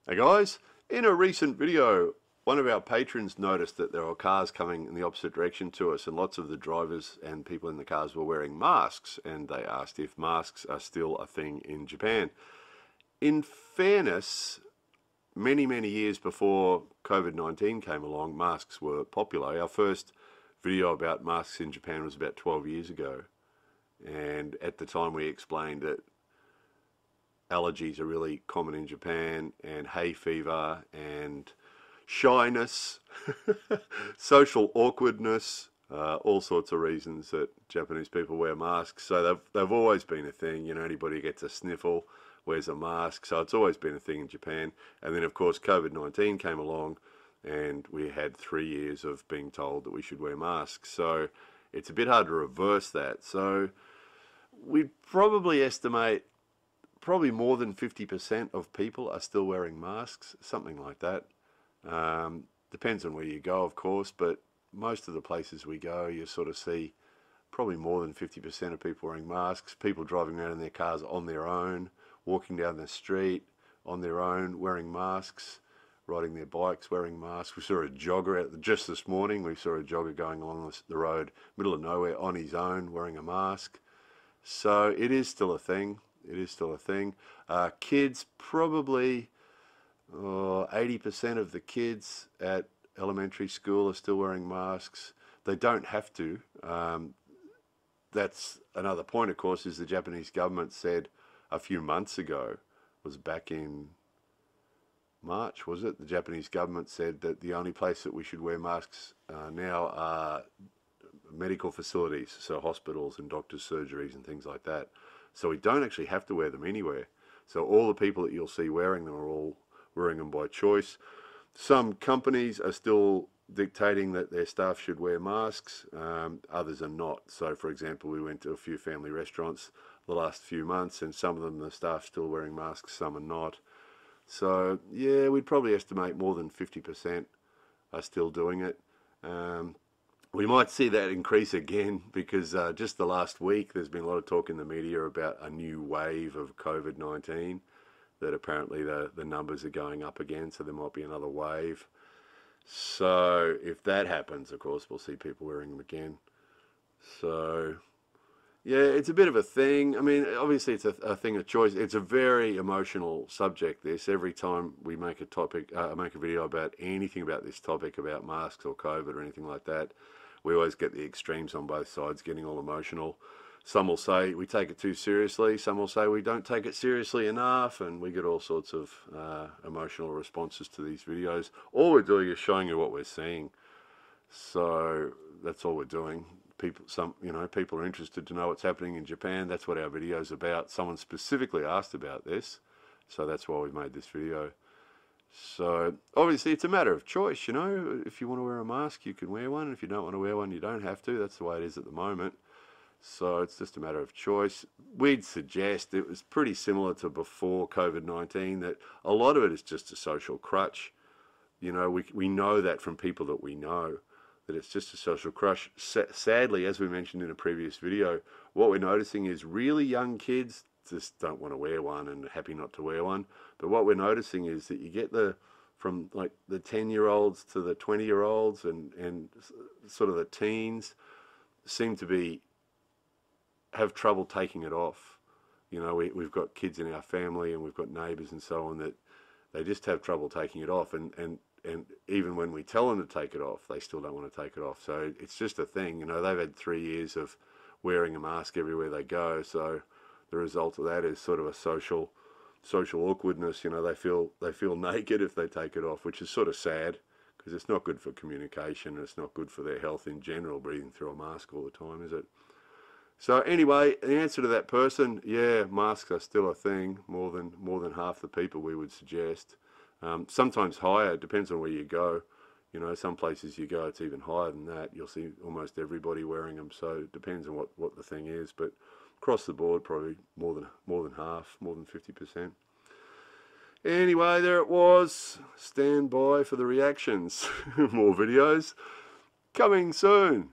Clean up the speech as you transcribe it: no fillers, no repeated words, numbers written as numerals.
Hey guys, in a recent video, one of our patrons noticed that there were cars coming in the opposite direction to us, and lots of the drivers and people in the cars were wearing masks, and they asked if masks are still a thing in Japan. In fairness, many years before COVID-19 came along, masks were popular. Our first video about masks in Japan was about 12 years ago, and at the time we explained that allergies are really common in Japan, and hay fever and shyness, social awkwardness, all sorts of reasons that Japanese people wear masks. So they've always been a thing. Anybody who gets a sniffle wears a mask. So it's always been a thing in Japan. And then, of course, COVID-19 came along, and we had 3 years of being told that we should wear masks. So it's a bit hard to reverse that. So we'd probably estimate more than 50% of people are still wearing masks, something like that. Depends on where you go, of course, but most of the places we go, you sort of see probably more than 50% of people wearing masks, people driving around in their cars on their own, walking down the street on their own, wearing masks, riding their bikes wearing masks. We saw a jogger just this morning, we saw a jogger going along the road, middle of nowhere, on his own, wearing a mask. So it is still a thing. It is still a thing. Kids, probably 80% of the kids at elementary school are still wearing masks. They don't have to. That's another point, of course, is the Japanese government said a few months ago, was back in March, was it? The Japanese government said that the only place that we should wear masks now are medical facilities, so hospitals and doctors' surgeries and things like that. So we don't actually have to wear them anywhere. So all the people that you'll see wearing them are all wearing them by choice. Some companies are still dictating that their staff should wear masks. Others are not. So, for example, we went to a few family restaurants the last few months, and some of them, the staff still wearing masks, some are not. So, yeah, we'd probably estimate more than 50% are still doing it. We might see that increase again because just the last week there's been a lot of talk in the media about a new wave of COVID-19, that apparently the numbers are going up again, so there might be another wave. So if that happens, of course, we'll see people wearing them again. So yeah, it's a bit of a thing. I mean, obviously it's a thing of choice. It's a very emotional subject, this. Every time we make a topic, make a video about anything about this topic, about masks or COVID or anything like that, we always get the extremes on both sides getting all emotional. Some will say we take it too seriously. Some will say we don't take it seriously enough, and we get all sorts of emotional responses to these videos. All we're doing is showing you what we're seeing. So that's all we're doing. People are interested to know what's happening in Japan. That's what our video is about. Someone specifically asked about this, so that's why we made this video. So obviously it's a matter of choice, If you want to wear a mask, you can wear one. If you don't want to wear one, you don't have to. That's the way it is at the moment. So it's just a matter of choice. We'd suggest it was pretty similar to before COVID-19, that a lot of it is just a social crutch. We know that from people that we know, that it's just a social crutch. Sadly, as we mentioned in a previous video, what we're noticing is really young kids just don't want to wear one and are happy not to wear one. But what we're noticing is that you get from like the 10-year-olds to the 20-year-olds and sort of the teens seem to have trouble taking it off. We've got kids in our family and we've got neighbours and so on that they just have trouble taking it off, and even when we tell them to take it off, they still don't want to take it off. So it's just a thing. They've had 3 years of wearing a mask everywhere they go, so the result of that is sort of a social awkwardness. They feel naked if they take it off, which is sort of sad because it's not good for communication and it's not good for their health in general, breathing through a mask all the time, is it? So anyway, the answer to that person, yeah, masks are still a thing. More than half the people, we would suggest. Sometimes higher. It depends on where you go. Some places you go, it's even higher than that. You'll see almost everybody wearing them. So it depends on what the thing is. But across the board, probably more than half, more than 50%. Anyway, there it was. Stand by for the reactions. More videos coming soon.